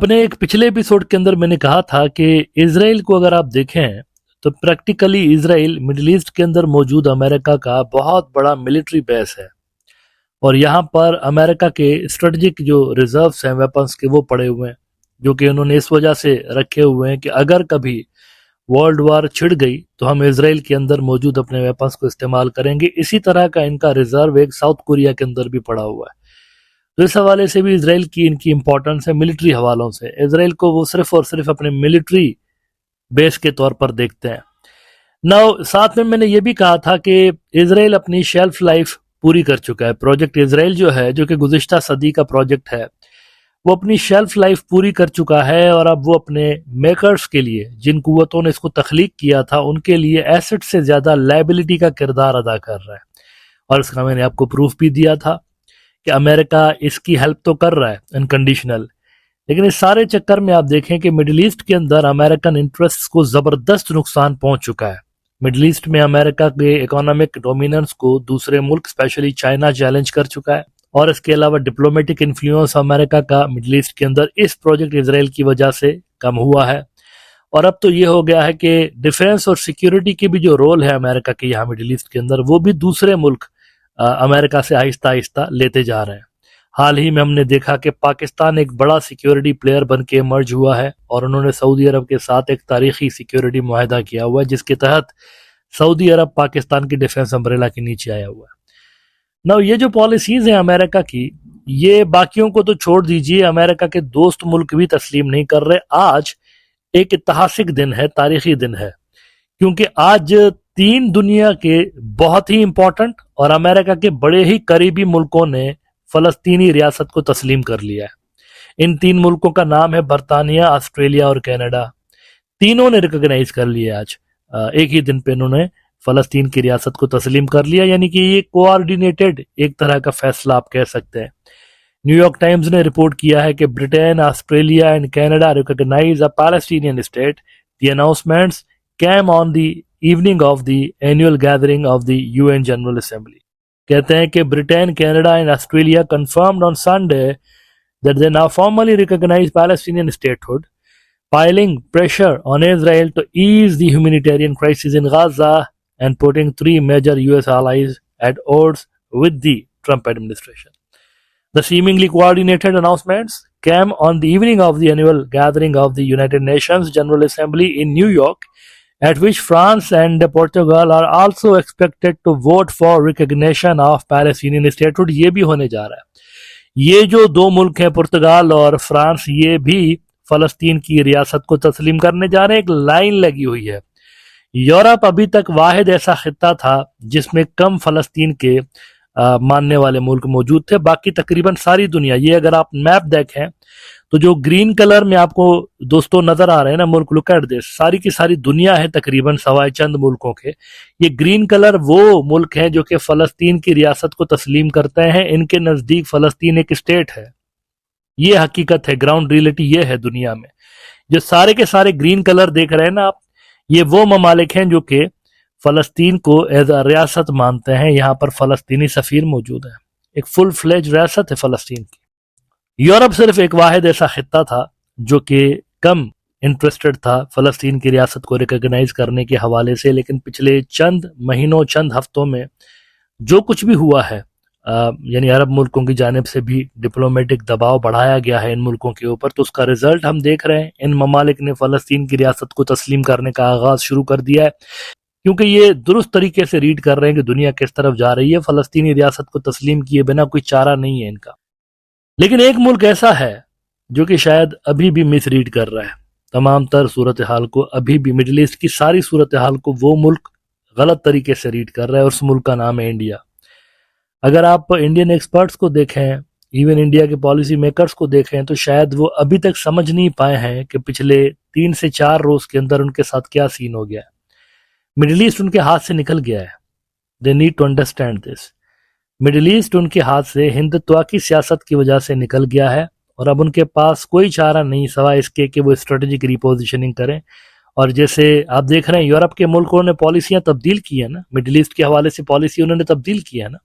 اپنے ایک پچھلے ایپیسوڈ کے اندر میں نے کہا تھا کہ اسرائیل کو اگر آپ دیکھیں تو پریکٹیکلی اسرائیل مڈل ایسٹ کے اندر موجود امریکہ کا بہت بڑا ملٹری بیس ہے، اور یہاں پر امریکہ کے اسٹریٹجک جو ریزروز ہیں ویپنز کے وہ پڑے ہوئے ہیں، جو کہ انہوں نے اس وجہ سے رکھے ہوئے ہیں کہ اگر کبھی ورلڈ وار چھڑ گئی تو ہم اسرائیل کے اندر موجود اپنے ویپنز کو استعمال کریں گے۔ اسی طرح کا ان کا ریزرو ایک ساؤتھ کوریا کے اندر بھی پڑا ہوا ہے، تو اس حوالے سے بھی اسرائیل کی ان کی امپورٹنس ہے ملٹری حوالوں سے۔ اسرائیل کو وہ صرف اور صرف اپنے ملٹری بیس کے طور پر دیکھتے ہیں۔ ساتھ میں نے یہ بھی کہا تھا کہ اسرائیل اپنی شیلف لائف پوری کر چکا ہے۔ پروجیکٹ اسرائیل جو ہے، جو کہ گزشتہ صدی کا پروجیکٹ ہے، وہ اپنی شیلف لائف پوری کر چکا ہے، اور اب وہ اپنے میکرز کے لیے، جن قوتوں نے اس کو تخلیق کیا تھا، ان کے لیے ایسٹ سے زیادہ لائبلٹی کا کردار ادا کر رہا ہے۔ اور اس کا میں نے آپ کو پروف بھی دیا تھا کہ امریکہ اس کی ہیلپ تو کر رہا ہے انکنڈیشنل، لیکن اس سارے چکر میں آپ دیکھیں کہ مڈل ایسٹ کے اندر امریکن انٹرسٹ کو زبردست نقصان پہنچ چکا ہے۔ مڈل ایسٹ میں امریکہ کے اکانومک ڈومیننس کو دوسرے ملک اسپیشلی چائنا چیلنج کر چکا ہے، اور اس کے علاوہ ڈپلومیٹک انفلوئنس امریکہ کا مڈل ایسٹ کے اندر اس پروجیکٹ اسرائیل کی وجہ سے کم ہوا ہے۔ اور اب تو یہ ہو گیا ہے کہ ڈیفنس اور سیکیورٹی کی بھی جو رول ہے امریکہ کے یہاں مڈل ایسٹ کے اندر، وہ بھی دوسرے ملک امریکہ سے آہستہ آہستہ لیتے جا رہے ہیں۔ حال ہی میں ہم نے دیکھا کہ پاکستان ایک بڑا سیکیورٹی پلیئر بن کے ایمرج ہوا ہے، اور انہوں نے سعودی عرب کے ساتھ ایک تاریخی سیکیورٹی معاہدہ کیا ہوا ہے، جس کے تحت سعودی عرب پاکستان کی ڈیفنس امبریلا کے نیچے آیا ہوا ہے۔ یہ جو پالیسیز ہیں امریکہ کی، یہ باقیوں کو تو چھوڑ دیجئے، امریکہ کے دوست ملک بھی تسلیم نہیں کر رہے۔ آج ایک اتہاسک دن ہے، تاریخی دن ہے، کیونکہ آج 3 دنیا کے بہت ہی امپورٹنٹ اور امریکہ کے بڑے ہی قریبی ملکوں نے فلسطینی ریاست کو تسلیم کر لیا ہے۔ ان 3 ملکوں کا نام ہے برطانیہ، آسٹریلیا اور کینیڈا۔ تینوں نے ریکگنائز کر لیا آج، ایک ہی دن پہ انہوں نے فلسطین کی ریاست کو تسلیم کر لیا، یعنی کہ یہ کوآرڈینیٹڈ ایک طرح کا فیصلہ آپ کہہ سکتے ہیں۔ نیو یارک ٹائمز نے رپورٹ کیا ہے کہ Britain, Australia and Canada recognize a Palestinian state. The announcements came on the evening of the annual gathering of the UN General Assembly۔ کہتے ہیں کہ Britain, Canada and Australia confirmed on Sunday that they now formally recognize Palestinian statehood, piling pressure on Israel to ease the humanitarian crisis in Gaza and putting 3 major US allies at odds with the Trump administration۔ The seemingly coordinated announcements came on the evening of the annual gathering of the United Nations General Assembly in New York, at which France and Portugal are also expected to vote for recognition of Palestinian statehood۔ یہ بھی ہونے جا رہا ہے۔ یہ جو 2 ملک ہیں، پرتگال اور فرانس، یہ بھی فلسطین کی ریاست کو تسلیم کرنے جا رہے ہیں۔ ایک لائن لگی ہوئی ہے۔ یورپ ابھی تک واحد ایسا خطہ تھا جس میں کم فلسطین کے ماننے والے ملک موجود تھے، باقی تقریباً ساری دنیا۔ یہ اگر آپ میپ دیکھیں تو جو گرین کلر میں آپ کو دوستوں نظر آ رہے ہیں نا ملک، لک ایٹ دس، ساری کی ساری دنیا ہے تقریباً سوائے چند ملکوں کے۔ یہ گرین کلر وہ ملک ہیں جو کہ فلسطین کی ریاست کو تسلیم کرتے ہیں، ان کے نزدیک فلسطین ایک اسٹیٹ ہے۔ یہ حقیقت ہے، گراؤنڈ ریئلٹی یہ ہے دنیا میں۔ جو سارے کے سارے گرین کلر دیکھ رہے ہیں نا آپ، یہ وہ ممالک ہیں جو کہ فلسطین کو ایز اے ریاست مانتے ہیں۔ یہاں پر فلسطینی سفیر موجود ہے، ایک فل فلیج ریاست ہے فلسطین کی۔ یورپ صرف ایک واحد ایسا خطہ تھا جو کہ کم انٹرسٹڈ تھا فلسطین کی ریاست کو ریکگنائز کرنے کے حوالے سے، لیکن پچھلے چند مہینوں، چند ہفتوں میں جو کچھ بھی ہوا ہے، یعنی عرب ملکوں کی جانب سے بھی ڈپلومیٹک دباؤ بڑھایا گیا ہے ان ملکوں کے اوپر، تو اس کا رزلٹ ہم دیکھ رہے ہیں۔ ان ممالک نے فلسطین کی ریاست کو تسلیم کرنے کا آغاز شروع کر دیا ہے، کیونکہ یہ درست طریقے سے ریڈ کر رہے ہیں کہ دنیا کس طرف جا رہی ہے۔ فلسطینی ریاست کو تسلیم کیے بنا کوئی چارہ نہیں ہے ان کا۔ لیکن ایک ملک ایسا ہے جو کہ شاید ابھی بھی مس ریڈ کر رہا ہے تمام تر صورتحال کو، ابھی بھی مڈل ایسٹ کی ساری صورتحال کو وہ ملک غلط طریقے سے ریڈ کر رہا ہے، اور اس ملک کا نام ہے انڈیا۔ اگر آپ انڈین ایکسپرٹس کو دیکھیں، ایون انڈیا کے پالیسی میکرز کو دیکھیں، تو شاید وہ ابھی تک سمجھ نہیں پائے ہیں کہ پچھلے 3 سے 4 روز کے اندر ان کے ساتھ کیا سین ہو گیا ہے۔ مڈل ایسٹ ان کے ہاتھ سے نکل گیا ہے۔ They need to understand this. Middle East ان کے ہاتھ سے ہندتوا کی سیاست کی وجہ سے نکل گیا ہے، اور اب ان کے پاس کوئی چارہ نہیں سوائے اس کے کہ وہ اسٹریٹجک ریپوزیشننگ کریں۔ اور جیسے آپ دیکھ رہے ہیں یورپ کے ملکوں نے پالیسیاں تبدیل کی ہیں نا، مڈل ایسٹ کے حوالے سے پالیسی انہوں نے تبدیل کی ہے نا۔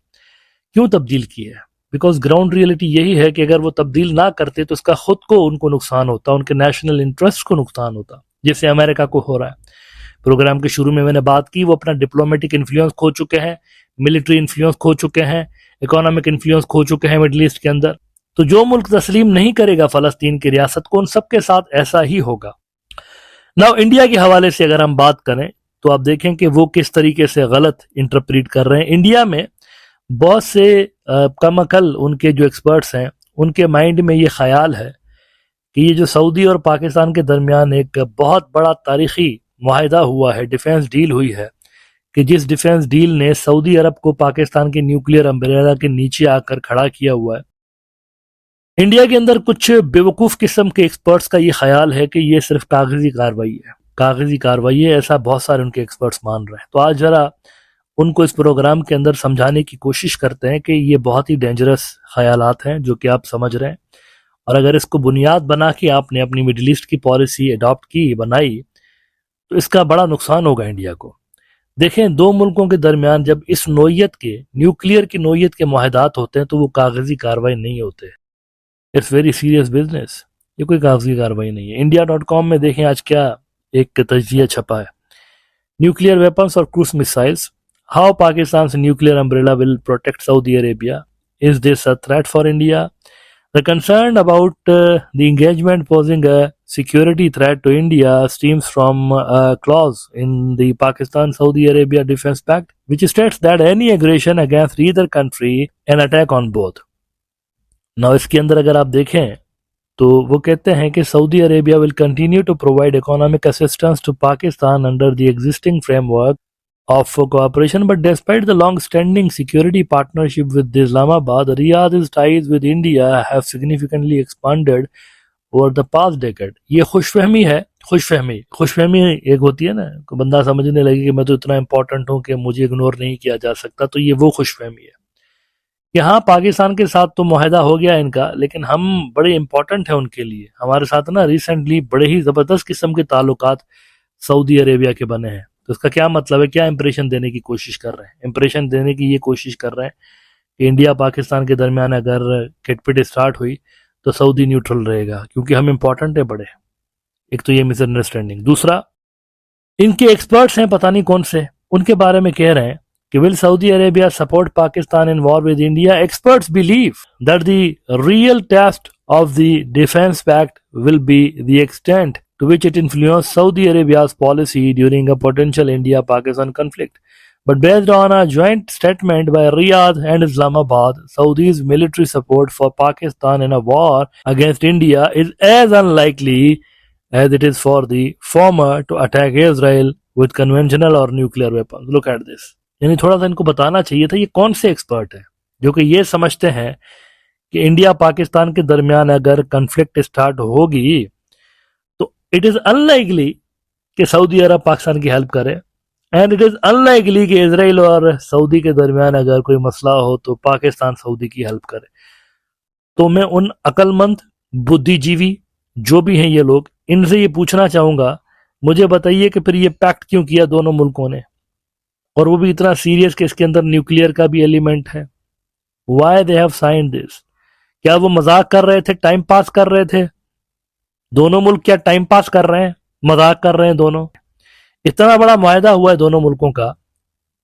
کیوں تبدیل کی ہے؟ بیکاز گراؤنڈ ریئلٹی یہی ہے کہ اگر وہ تبدیل نہ کرتے تو اس کا خود کو ان کو نقصان ہوتا، ان کے نیشنل انٹرسٹ کو نقصان ہوتا، جیسے امریکہ کو ہو رہا ہے۔ پروگرام کے شروع میں نے بات کی، وہ اپنا ڈپلومیٹک انفلوئنس کھو چکے ہیں، ملٹری انفلوئنس کھو چکے ہیں، اکانومک انفلوئنس کھو چکے ہیں مڈل ایسٹ کے اندر۔ تو جو ملک تسلیم نہیں کرے گا فلسطین کی ریاست کو، ان سب کے ساتھ ایسا ہی ہوگا۔ ناؤ انڈیا کے حوالے سے اگر ہم بات کریں تو آپ دیکھیں کہ وہ کس طریقے سے غلط انٹرپریٹ کر رہے ہیں۔ انڈیا میں بہت سے کم عقل ان کے جو ایکسپرٹس ہیں، ان کے مائنڈ میں یہ خیال ہے کہ یہ جو سعودی اور پاکستان کے درمیان ایک بہت بڑا تاریخی معاہدہ ہوا ہے، ڈیفنس ڈیل ہوئی ہے، کہ جس ڈیفنس ڈیل نے سعودی عرب کو پاکستان کے نیوکلیئر امبریلا کے نیچے آ کر کھڑا کیا ہوا ہے۔ انڈیا کے اندر کچھ بیوقوف قسم کے ایکسپرٹس کا یہ خیال ہے کہ یہ صرف کاغذی کاروائی ہے، کاغذی کاروائی ہے، ایسا بہت سارے ان کے ایکسپرٹس مان رہے ہیں۔ تو آج ذرا ان کو اس پروگرام کے اندر سمجھانے کی کوشش کرتے ہیں کہ یہ بہت ہی ڈینجرس خیالات ہیں جو کہ آپ سمجھ رہے ہیں، اور اگر اس کو بنیاد بنا کے آپ نے اپنی مڈل ایسٹ کی پالیسی اڈاپٹ کی، بنائی، تو اس کا بڑا نقصان ہوگا انڈیا کو۔ دیکھیں، دو ملکوں کے درمیان جب اس نوعیت کے نیوکلیئر کی نوعیت کے معاہدات ہوتے ہیں تو وہ کاغذی کاروائی نہیں ہوتے، اٹس ویری سیریس بزنس، یہ کوئی کاغذی کاروائی نہیں ہے۔ India.com میں دیکھیں آج کیا ایک تجزیہ چھپا ہے، نیوکلیئر ویپنس اور cruise missiles, how Pakistan's nuclear umbrella will protect Saudi Arabia, is this a threat for India? The concern about the engagement posing a security threat to India stems from a clause in the Pakistan-Saudi Arabia Defense Pact, which states that any aggression against either country an attack on both. Now اس کے اندر اگر آپ دیکھیں تو وہ کہتے ہیں کہ سعودی Arabia will continue to provide economic assistance to Pakistan under the existing framework of cooperation, but despite the long-standing security partnership with Islamabad, Riyadh's ties with India have significantly expanded over the past decade. یہ خوش فہمی ہے، خوش فہمی ایک ہوتی ہے نا، بندہ سمجھنے لگے کہ میں تو اتنا امپورٹنٹ ہوں کہ مجھے اگنور نہیں کیا جا سکتا، تو یہ وہ خوش فہمی ہے کہ ہاں پاکستان کے ساتھ تو معاہدہ ہو گیا ان کا، لیکن ہم بڑے امپورٹنٹ ہیں ان کے لیے، ہمارے ساتھ نا ریسنٹلی بڑے ہی زبردست قسم کے تعلقات سعودی عربیہ کے بنے ہیں۔ تو اس کا کیا مطلب ہے، کیا امپریشن دینے کی کوشش کر رہے ہیں؟ امپریشن دینے کی یہ کوشش کر رہے ہیں کہ انڈیا پاکستان کے درمیان اگر کٹ پٹ اسٹارٹ ہوئی تو سعودی نیوٹرل رہے گا کیونکہ ہم امپورٹنٹ ہیں بڑے۔ ایک تو یہ مس انڈرسٹینڈنگ۔ دوسرا، ان کے ایکسپرٹس ہیں پتہ نہیں کون سے، ان کے بارے میں کہہ رہے ہیں کہ will Saudi Arabia support Pakistan in war with India? Experts believe that the real test of the defense pact will be the extent to which it influenced Saudi Arabia's policy during a potential India-Pakistan conflict. But based on a joint statement by Riyadh and Islamabad, Saudi's military support for Pakistan in a war against India is as unlikely as it is for the former to attack Israel with conventional or nuclear weapons. Look at this. یعنی تھوڑا سا ان کو بتانا چاہیے تھا یہ کون سے ایکسپرٹ ہیں جو کہ یہ سمجھتے ہیں کہ انڈیا پاکستان کے درمیان اگر کنفلکٹ اسٹارٹ ہوگی تو اٹ از ان لائکلی کہ سعودی عرب پاکستان کی ہیلپ کرے، and it is in likely کہ اسرائیل اور سعودی کے درمیان اگر کوئی مسئلہ ہو تو پاکستان سعودی کی ہیلپ کرے۔ تو میں ان عقل مند بدھی جیوی جو بھی ہیں یہ لوگ، ان سے یہ پوچھنا چاہوں گا، مجھے بتائیے کہ پھر یہ پیکٹ کیوں کیا دونوں ملکوں نے، اور وہ بھی اتنا سیریس کہ اس کے اندر نیوکلیئر کا بھی ایلیمنٹ ہے۔ وائی دے ہیو سائنڈ دس؟ کیا وہ مذاق کر رہے تھے، ٹائم پاس کر رہے تھے؟ دونوں ملک کیا ٹائم پاس کر رہے ہیں، مذاق کر رہے ہیں دونوں؟ اتنا بڑا معاہدہ ہوا ہے دونوں ملکوں کا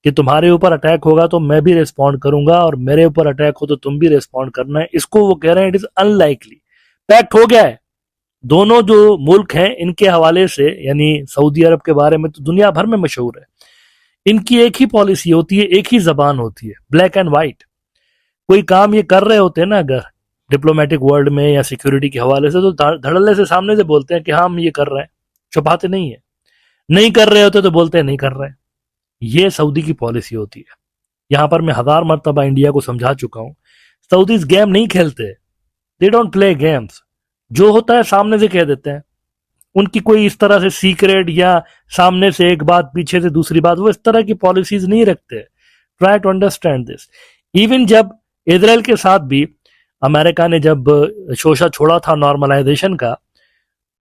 کہ تمہارے اوپر اٹیک ہوگا تو میں بھی ریسپونڈ کروں گا، اور میرے اوپر اٹیک ہو تو تم بھی ریسپونڈ کرنا ہے۔ اس کو وہ کہہ رہے ہیں it is unlikely, pact ہو گیا ہے۔ دونوں جو ملک ہیں ان کے حوالے سے، یعنی سعودی عرب کے بارے میں تو دنیا بھر میں مشہور ہے، ان کی ایک ہی پالیسی ہوتی ہے، ایک ہی زبان ہوتی ہے، بلیک اینڈ وائٹ۔ کوئی کام یہ کر رہے ہوتے ہیں نا اگر ڈپلومیٹک ورلڈ میں یا سیکیورٹی کے حوالے سے، تو دھڑلے سے سامنے سے بولتے ہیں کہ ہم یہ کر رہے ہیں، چھپاتے نہیں ہیں۔ نہیں کر رہے ہوتے تو بولتے ہیں نہیں کر رہے ہیں۔ یہ سعودی کی پالیسی ہوتی ہے۔ یہاں پر میں 1000 مرتبہ انڈیا کو سمجھا چکا ہوں، سعودیز گیم نہیں کھیلتے، دے ڈونٹ پلے گیمز، جو ہوتا ہے سامنے سے کہہ دیتے ہیں۔ ان کی کوئی اس طرح سے سیکریٹ یا سامنے سے ایک بات پیچھے سے دوسری بات، وہ اس طرح کی پالیسیز نہیں رکھتے۔ Try to understand this. Even جب اسرائیل کے ساتھ بھی امریکہ نے جب شوشہ چھوڑا تھا نارملائزیشن کا،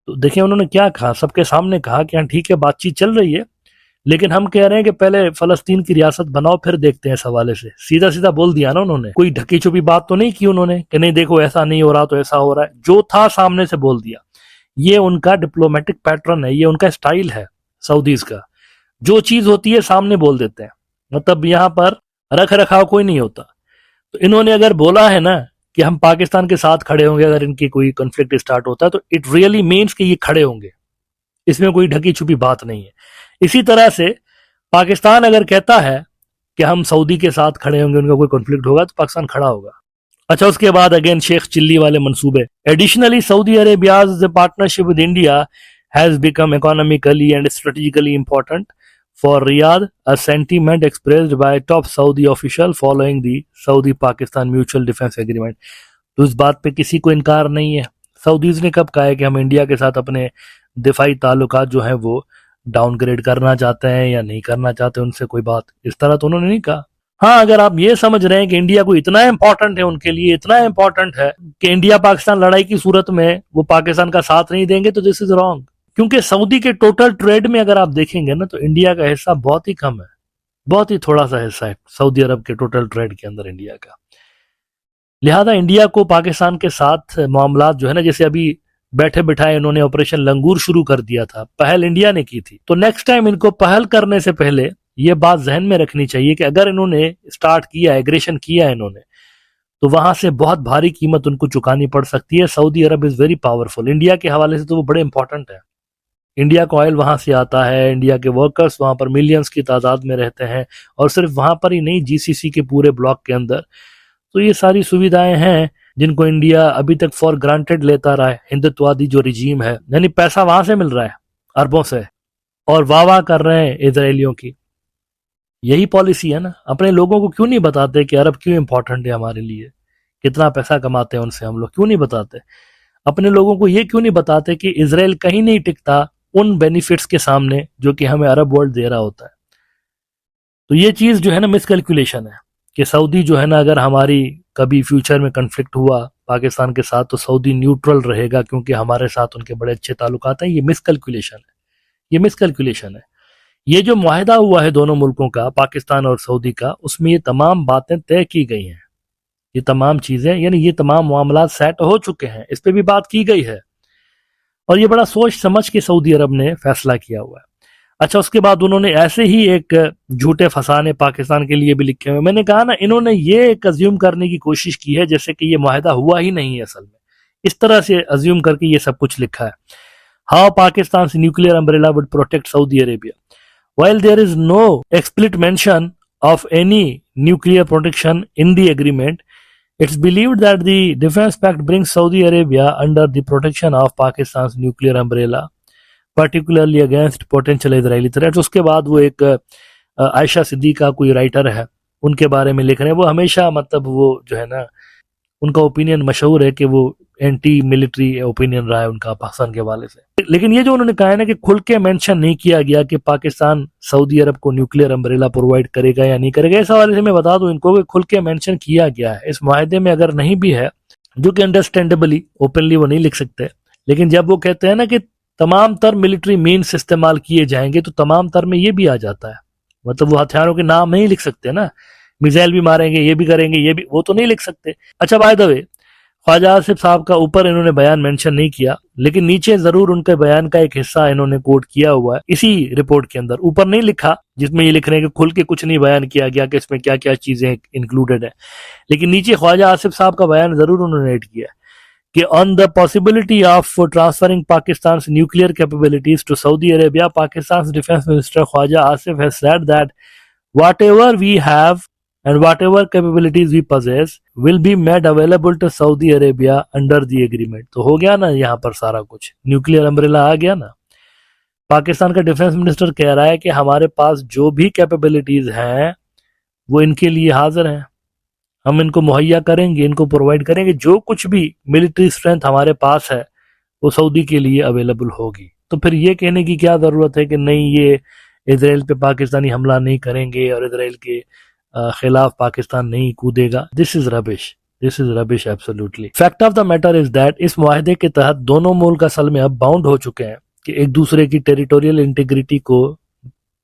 تو دیکھیں انہوں نے کیا کہا، سب کے سامنے کہا کہ ہاں ٹھیک ہے بات چیت چل رہی ہے، لیکن ہم کہہ رہے ہیں کہ پہلے فلسطین کی ریاست بناؤ پھر دیکھتے ہیں اس حوالے سے. سیدھا سیدھا بول دیا نا انہوں نے, کوئی ڈھکی چھپی بات تو نہیں کی انہوں نے کہ نہیں دیکھو ایسا نہیں ہو رہا تو ایسا ہو رہا ہے, جو تھا سامنے سے بول دیا. یہ ان کا ڈپلومیٹک پیٹرن ہے, یہ ان کا اسٹائل ہے سعودیز کا, جو چیز ہوتی ہے سامنے بول دیتے ہیں, مطلب یہاں پر رکھ رکھاؤ کوئی نہیں ہوتا. تو انہوں نے اگر بولا ہے نا کہ ہم پاکستان کے ساتھ کھڑے ہوں گے اگر ان کی کوئی کنفلکٹ اسٹارٹ ہوتا ہے, تو اٹ ریئلی مینس کہ یہ کھڑے ہوں گے, اس میں کوئی ڈھکی چھپی بات نہیں ہے. اسی طرح سے پاکستان اگر کہتا ہے کہ ہم سعودی کے ساتھ کھڑے ہوں گے, ان کا کوئی کنفلکٹ ہوگا تو پاکستان کھڑا ہوگا. اچھا, اس کے بعد اگین شیخ چلی والے منصوبے. Additionally Saudi Arabia's partnership with India has become economically and strategically important for Riyadh, a sentiment expressed by top Saudi official following the Saudi-Pakistan Mutual Defense Agreement. تو اس بات پہ کسی کو انکار نہیں ہے. سعودیز نے کب کہا ہے کہ ہم انڈیا کے ساتھ اپنے دفاعی تعلقات جو ہیں وہ ڈاؤن گریڈ کرنا چاہتے ہیں یا نہیں کرنا چاہتے, ان سے کوئی بات اس طرح تو انہوں نے نہیں کہا. ہاں, اگر آپ یہ سمجھ رہے ہیں کہ انڈیا کو اتنا امپورٹنٹ ہے, ان کے لیے اتنا امپورٹنٹ ہے کہ انڈیا پاکستان لڑائی کی صورت میں وہ پاکستان کا ساتھ نہیں دیں گے, تو دس از رانگ. کیونکہ سعودی کے ٹوٹل ٹریڈ میں اگر آپ دیکھیں گے نا تو انڈیا کا حصہ بہت ہی کم ہے, بہت ہی تھوڑا سا حصہ ہے سعودی عرب کے ٹوٹل ٹریڈ کے اندر انڈیا کا. لہذا انڈیا کو پاکستان کے ساتھ معاملات جو ہے نا, جیسے ابھی بیٹھے بٹھائے انہوں نے آپریشن لنگور شروع کر دیا تھا, پہل انڈیا نے کی تھی, تو نیکسٹ ٹائم ان کو پہل کرنے سے پہلے یہ بات ذہن میں رکھنی چاہیے کہ اگر انہوں نے اسٹارٹ کیا, ایگریشن کیا انہوں نے, تو وہاں سے بہت بھاری قیمت ان کو چکانی پڑ سکتی ہے. سعودی عرب از ویری پاورفل, انڈیا کے حوالے سے تو وہ بڑے امپورٹنٹ ہے. انڈیا کو آئل وہاں سے آتا ہے, انڈیا کے ورکرز وہاں پر ملینز کی تعداد میں رہتے ہیں, اور صرف وہاں پر ہی نہیں, جی سی سی کے پورے بلاک کے اندر. تو یہ ساری سویدھائیں ہیں جن کو انڈیا ابھی تک فار گرانٹیڈ لیتا رہا ہے. ہندتوادی جو رجیم ہے, یعنی پیسہ وہاں سے مل رہا ہے اربوں سے, اور واہ واہ کر رہے ہیں اسرائیلیوں کی. یہی پالیسی ہے نا. اپنے لوگوں کو کیوں نہیں بتاتے کہ عرب کیوں امپورٹنٹ ہے ہمارے لیے, کتنا پیسہ کماتے ہیں ان سے ہم لوگ, کیوں نہیں بتاتے؟ اپنے لوگوں کو یہ کیوں نہیں بتاتے کہ اسرائیل کہیں نہیں ٹکتا ان بینیفٹس کے سامنے جو کہ ہمیں عرب ورلڈ دے رہا ہوتا ہے. تو یہ چیز جو ہے نا مس کیلکولیشن ہے کہ سعودی جو ہے نا اگر ہماری کبھی فیوچر میں کنفلکٹ ہوا پاکستان کے ساتھ تو سعودی نیوٹرل رہے گا کیونکہ ہمارے ساتھ ان کے بڑے اچھے تعلقات ہیں. یہ مس کیلکولیشن ہے, یہ مس کیلکولیشن ہے. یہ جو معاہدہ ہوا ہے دونوں ملکوں کا, پاکستان اور سعودی کا, اس میں یہ تمام باتیں طے کی گئی ہیں, یہ تمام چیزیں, یعنی یہ تمام معاملات سیٹ ہو چکے ہیں, اس پہ بھی بات کی گئی ہے, اور یہ بڑا سوچ سمجھ کے سعودی عرب نے فیصلہ کیا ہوا ہے. اچھا, اس کے بعد انہوں نے ایسے ہی ایک جھوٹے فسانے پاکستان کے لیے بھی لکھے ہوئے. میں نے کہا نا, انہوں نے یہ ایک ازیوم کرنے کی کوشش کی ہے جیسے کہ یہ معاہدہ ہوا ہی نہیں ہے اصل میں, اس طرح سے ازیوم کر کے یہ سب کچھ لکھا ہے. How Pakistan's nuclear umbrella would protect Saudi Arabia. While there is no explicit mention of any nuclear protection in the agreement, it's believed that the Defense Pact brings Saudi Arabia under the protection of Pakistan's nuclear umbrella, particularly against potential Israeli threats. اس کے بعد وہ ایک عائشہ صدیقہ کوئی writer ہے, ان کے بارے میں لکھ رہے ہیں. وہ ہمیشہ مطلب وہ جو ہے نا, ان کا اوپینین مشہور ہے کہ وہ اینٹی ملٹری اوپینین رہا ہے ان کا پاکستان کے حوالے سے. لیکن یہ جو انہوں نے کہا ہے نا کہ کھل کے مینشن نہیں کیا گیا کہ پاکستان سعودی عرب کو نیوکلیر امبریلا پرووائڈ کرے گا یا نہیں کرے گا, اس حوالے سے میں بتا دوں ان کو کہ کھل کے مینشن کیا گیا ہے اس معاہدے میں. اگر نہیں بھی ہے, جو کہ انڈرسٹینڈیبلی اوپنلی وہ نہیں لکھ سکتے, لیکن جب وہ کہتے ہیں نا کہ تمام تر ملٹری مینس استعمال کیے جائیں گے, تو تمام تر میں یہ بھی آ جاتا ہے. مطلب وہ ہتھیاروں کے نام نہیں لکھ سکتے نا, میزائل بھی ماریں گے, یہ بھی کریں گے, یہ بھی, وہ تو نہیں لکھ سکتے. اچھا, بائی دا وے, خواجہ آصف صاحب کا اوپر انہوں نے بیان مینشن نہیں کیا, لیکن نیچے ضرور ان کے بیان کا ایک حصہ انہوں نے کوٹ کیا ہوا ہے اسی رپورٹ کے اندر. اوپر نہیں لکھا جس میں یہ لکھ رہے ہیں کہ کھل کے کچھ نہیں بیان کیا گیا کہ اس میں کیا کیا چیزیں انکلوڈڈ ہیں, لیکن نیچے خواجہ آصف صاحب کا بیان ضرور انہوں نے ایڈ کیا کہ on the possibility of transferring Pakistan's nuclear capabilities to Saudi Arabia, Pakistan's defense minister Khwaja Asif has said that whatever we have and whatever capabilities we possess will be made available to Saudi Arabia under the agreement. تو ہو گیا نا یہاں پر سارا کچھ, nuclear umbrella آ گیا نا. پاکستان کا defence minister کہہ رہا ہے کہ ہمارے پاس جو بھی کیپیبلٹیز ہیں وہ ان کے لیے حاضر ہیں, ہم ان کو مہیا کریں گے, ان کو پرووائڈ کریں گے, جو کچھ بھی ملٹری اسٹرینتھ ہمارے پاس ہے وہ سعودی کے لیے اویلیبل ہوگی. تو پھر یہ کہنے کی کیا ضرورت ہے کہ نہیں یہ اسرائیل پہ پاکستانی حملہ نہیں کریں گے اور اسرائیل کے خلاف پاکستان نہیں کودے گا. This is rubbish absolutely. Fact of the matter is that اس معاہدے کے تحت دونوں ملک اصل میں اب باؤنڈ ہو چکے ہیں کہ ایک دوسرے کی ٹیریٹوریل انٹیگریٹی کو